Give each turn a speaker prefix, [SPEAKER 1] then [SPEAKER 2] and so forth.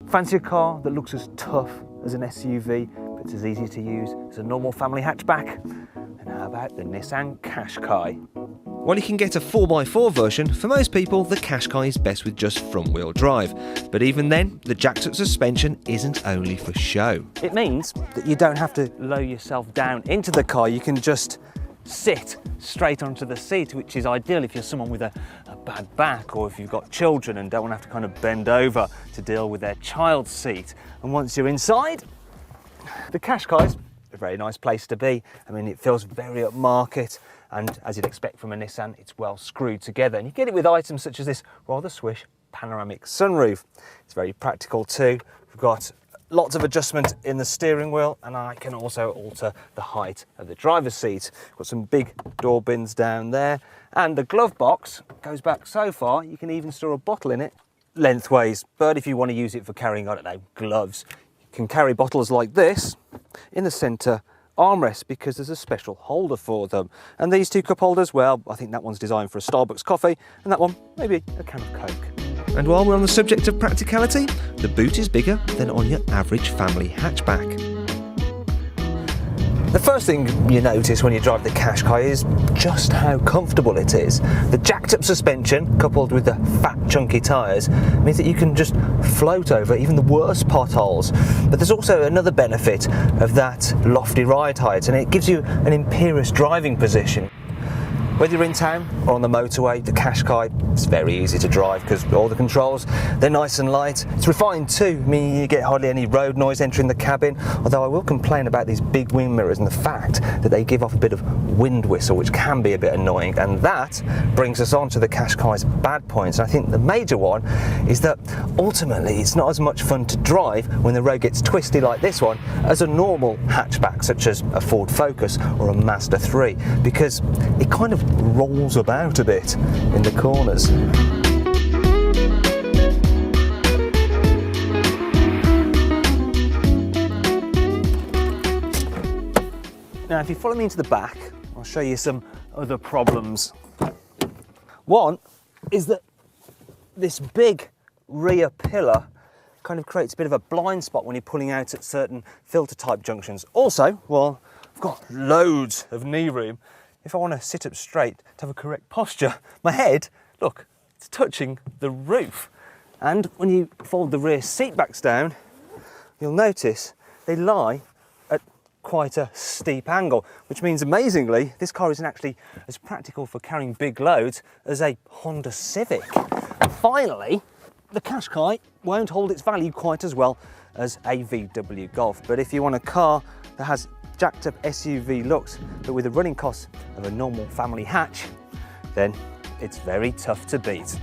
[SPEAKER 1] Fancy a car that looks as tough as an SUV, but it's as easy to use as a normal family hatchback? And how about the Nissan Qashqai?
[SPEAKER 2] While you can get a 4x4 version, for most people the Qashqai is best with just front-wheel drive. But even then, the jacked-up suspension isn't only for show.
[SPEAKER 1] It means that you don't have to lower yourself down into the car, you can just sit straight onto the seat, which is ideal if you're someone with a bad back, or if you've got children and don't want to have to kind of bend over to deal with their child's seat. And once you're inside, the Qashqai's a very nice place to be. I mean, it feels very upmarket, and as you'd expect from a Nissan, it's well screwed together. And you get it with items such as this rather swish panoramic sunroof. It's very practical too. We've got lots of adjustment in the steering wheel, and I can also alter the height of the driver's seat. Got some big door bins down there, and the glove box goes back so far you can even store a bottle in it lengthways. But if you want to use it for carrying, I don't know, gloves, you can carry bottles like this in the centre armrest because there's a special holder for them. And these two cup holders, well, I think that one's designed for a Starbucks coffee, and that one maybe a can of Coke.
[SPEAKER 2] And while we're on the subject of practicality, the boot is bigger than on your average family hatchback.
[SPEAKER 1] The first thing you notice when you drive the Qashqai is just how comfortable it is. The jacked up suspension, coupled with the fat chunky tyres, means that you can just float over even the worst potholes. But there's also another benefit of that lofty ride height, and it gives you an imperious driving position. Whether you're in town or on the motorway, the Qashqai, it's very easy to drive because all the controls, they're nice and light. It's refined too, meaning you get hardly any road noise entering the cabin, although I will complain about these big wing mirrors and the fact that they give off a bit of wind whistle, which can be a bit annoying. And that brings us on to the Qashqai's bad points. And I think the major one is that ultimately it's not as much fun to drive when the road gets twisty like this one as a normal hatchback such as a Ford Focus or a Mazda 3, because it kind of rolls about a bit in the corners. Now, if you follow me into the back, I'll show you some other problems. One is that this big rear pillar kind of creates a bit of a blind spot when you're pulling out at certain filter type junctions. Also, well, I've got loads of knee room. If I want to sit up straight to have a correct posture, my head, look, it's touching the roof. And when you fold the rear seat backs down, you'll notice they lie at quite a steep angle, which means amazingly, this car isn't actually as practical for carrying big loads as a Honda Civic. And finally, the Qashqai won't hold its value quite as well as a VW Golf. But if you want a car that has jacked up SUV looks, but with the running costs of a normal family hatch, then it's very tough to beat.